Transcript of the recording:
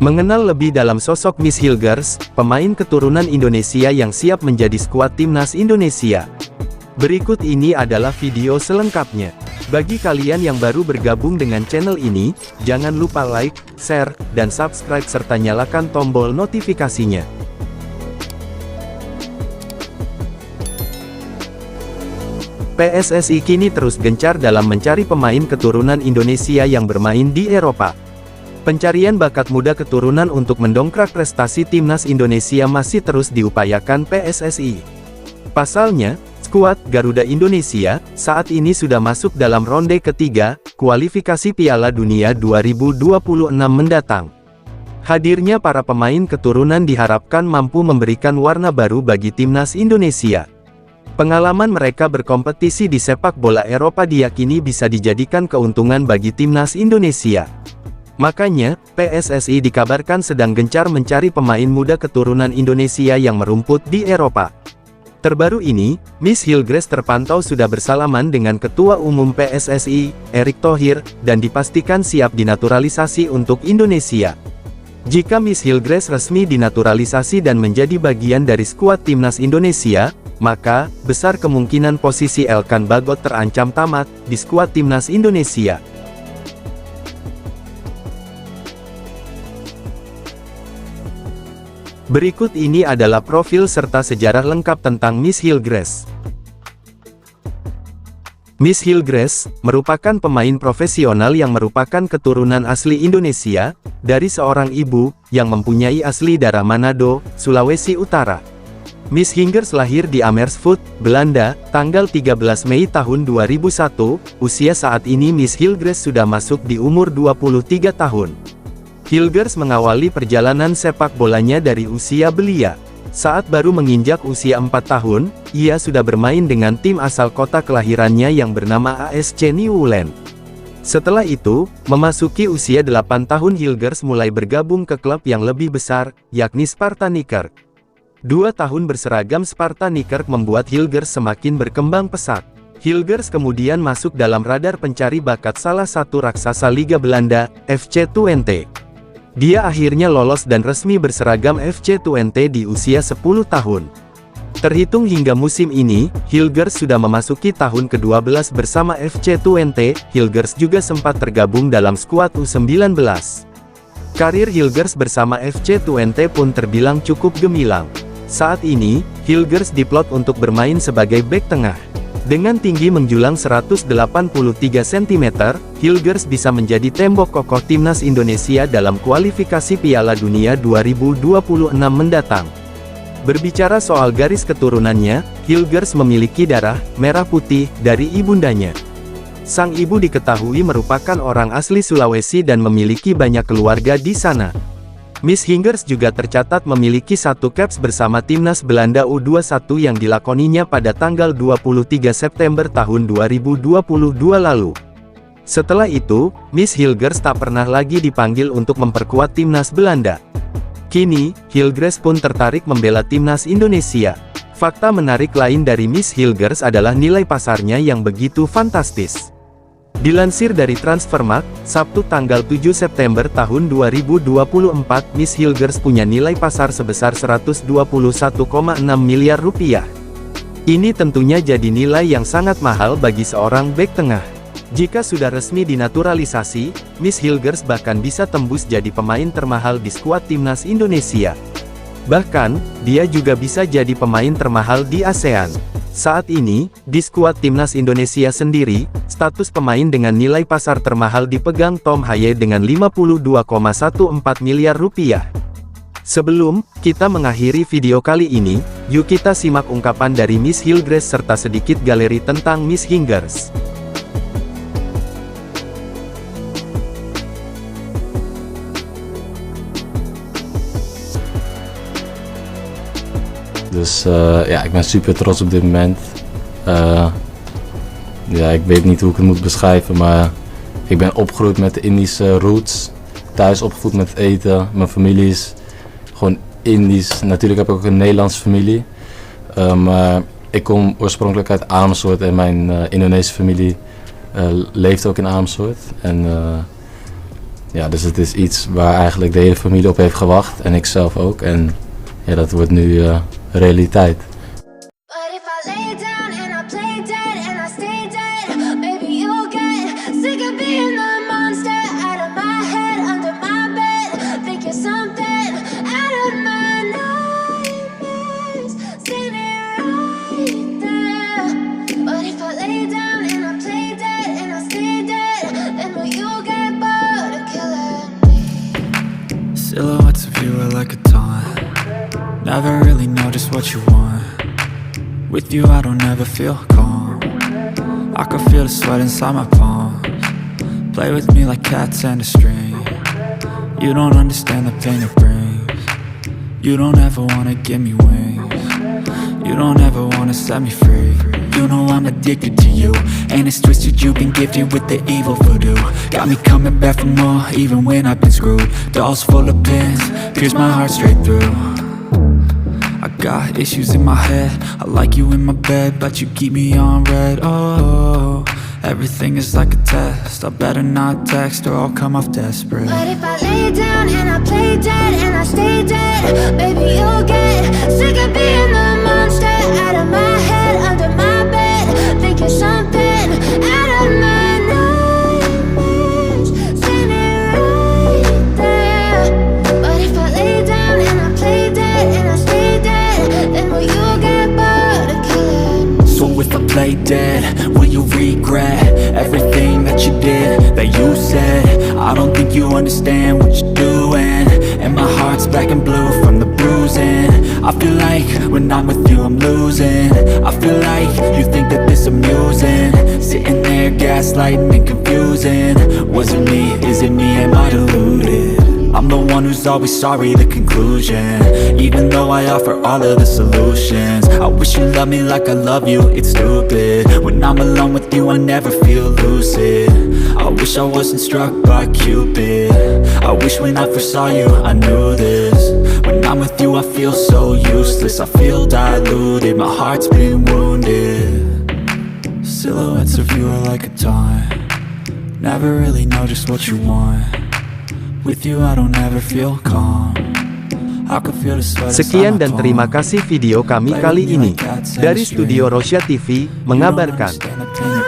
Mengenal lebih dalam sosok Miss Hilgers, pemain keturunan Indonesia yang siap menjadi skuad timnas Indonesia. Berikut ini adalah video selengkapnya. Bagi kalian yang baru bergabung dengan channel ini, jangan lupa like, share, dan subscribe serta nyalakan tombol notifikasinya. PSSI kini terus gencar dalam mencari pemain keturunan Indonesia yang bermain di Eropa. Pencarian bakat muda keturunan untuk mendongkrak prestasi timnas Indonesia masih terus diupayakan PSSI. Pasalnya, skuad Garuda Indonesia saat ini sudah masuk dalam ronde ketiga kualifikasi Piala Dunia 2026 mendatang. Hadirnya para pemain keturunan diharapkan mampu memberikan warna baru bagi timnas Indonesia. Pengalaman mereka berkompetisi di sepak bola Eropa diyakini bisa dijadikan keuntungan bagi timnas Indonesia. Makanya, PSSI dikabarkan sedang gencar mencari pemain muda keturunan Indonesia yang merumput di Eropa. Terbaru ini, Miss Hilgers terpantau sudah bersalaman dengan Ketua Umum PSSI, Erick Thohir, dan dipastikan siap dinaturalisasi untuk Indonesia. Jika Miss Hilgers resmi dinaturalisasi dan menjadi bagian dari skuad timnas Indonesia, maka, besar kemungkinan posisi Elkan Bagot terancam tamat di skuad timnas Indonesia. Berikut ini adalah profil serta sejarah lengkap tentang Miss Hilgers. Miss Hilgers merupakan pemain profesional yang merupakan keturunan asli Indonesia, dari seorang ibu yang mempunyai asli darah Manado, Sulawesi Utara. Miss Hilgers lahir di Amersfoort, Belanda, tanggal 13 Mei tahun 2001, usia saat ini Miss Hilgers sudah masuk di umur 23 tahun. Hilgers mengawali perjalanan sepak bolanya dari usia belia. Saat baru menginjak usia 4 tahun, ia sudah bermain dengan tim asal kota kelahirannya yang bernama ASC Nieuwland. Setelah itu, memasuki usia 8 tahun Hilgers mulai bergabung ke klub yang lebih besar, yakni Sparta Nijkerk. 2 tahun berseragam Sparta Nijkerk membuat Hilgers semakin berkembang pesat. Hilgers kemudian masuk dalam radar pencari bakat salah satu raksasa Liga Belanda, FC Twente. Dia akhirnya lolos dan resmi berseragam FC Twente di usia 10 tahun. Terhitung hingga musim ini, Hilgers sudah memasuki tahun ke-12 bersama FC Twente. Hilgers juga sempat tergabung dalam skuad U19. Karir Hilgers bersama FC Twente pun terbilang cukup gemilang. Saat ini, Hilgers diplot untuk bermain sebagai bek tengah. Dengan tinggi menjulang 183 cm, Hilgers bisa menjadi tembok kokoh timnas Indonesia dalam kualifikasi Piala Dunia 2026 mendatang. Berbicara soal garis keturunannya, Hilgers memiliki darah merah putih dari ibundanya. Sang ibu diketahui merupakan orang asli Sulawesi dan memiliki banyak keluarga di sana. Miss Hilgers juga tercatat memiliki 1 caps bersama timnas Belanda U21 yang dilakoninya pada tanggal 23 September tahun 2022 lalu. Setelah itu, Miss Hilgers tak pernah lagi dipanggil untuk memperkuat timnas Belanda. Kini, Hilgers pun tertarik membela timnas Indonesia. Fakta menarik lain dari Miss Hilgers adalah nilai pasarnya yang begitu fantastis. Dilansir dari Transfermarkt, Sabtu tanggal 7 September tahun 2024, Miss Hilgers punya nilai pasar sebesar 121,6 miliar rupiah. Ini tentunya jadi nilai yang sangat mahal bagi seorang bek tengah. Jika sudah resmi dinaturalisasi, Miss Hilgers bahkan bisa tembus jadi pemain termahal di skuad timnas Indonesia. Bahkan, dia juga bisa jadi pemain termahal di ASEAN. Saat ini, di skuad timnas Indonesia sendiri, status pemain dengan nilai pasar termahal dipegang Tom Haye dengan 52,14 miliar rupiah. Sebelum kita mengakhiri video kali ini, yuk kita simak ungkapan dari Miss Hilgers serta sedikit galeri tentang Miss Hilgers. Dus ja, ik ben super trots op dit moment. Ja, ik weet niet hoe ik het moet beschrijven, maar ik ben opgegroeid met de Indische roots. Thuis opgevoed met eten. Mijn familie is gewoon Indisch. Natuurlijk heb ik ook een Nederlandse familie. Maar ik kom oorspronkelijk uit Amersfoort en mijn Indonesische familie leeft ook in Amersfoort. En Ja, dus het is iets waar eigenlijk de hele familie op heeft gewacht en ik zelf ook. En ja, dat wordt nu realiteit. But if I lay down and I play dead and I stay dead, maybe you'll get sick of being the monster out of my head, under my bed, thinking something out of my nightmares, standing right there. But if I lay down and I play dead and I stay dead, then will you get bored of killing me? Silhouettes of you are like a taunt. Never really know just what you want. With you I don't ever feel calm. I can feel the sweat inside my palms. Play with me like cats and a string. You don't understand the pain it brings. You don't ever wanna give me wings. You don't ever wanna set me free. You know I'm addicted to you, and it's twisted, you've been gifted with the evil voodoo. Got me coming back for more, even when I've been screwed. Dolls full of pins, pierce my heart straight through. I got issues in my head, I like you in my bed, but you keep me on red. Oh, everything is like a test, I better not text or I'll come off desperate. But if I lay down and I play dead and I stay dead, baby you'll get sick of being the monster out of my head, under my bed, thinking something out of my nightmares, standing right there. But if I lay down and I play dead and I stay dead, then will you get bored of killing me? So if I play dead, will you regret everything that you did, that you said? I don't think you understand what you're doing, and my heart's black and blue from the bruising. I feel like when I'm with you I'm losing. I feel like you think that this amusing, sitting there gaslighting and confusing. Was it me? Is it me? Am I deluded? I'm the one who's always sorry, the conclusion, even though I offer all of the solutions. I wish you loved me like I love you, it's stupid. When I'm alone with you I never feel lucid. I wish I wasn't struck by Cupid. I wish when I first saw you I knew this. When I'm with you I feel so useless, I feel diluted, my heart's been wounded. Silhouettes of you are like a taunt. Never really know just what you want. With you I don't ever feel calm. I can feel the sweat inside Sekian my dan terima palms. kasih video kami kali ini. Dari Studio Rosya TV, mengabarkan. You don't understand the pain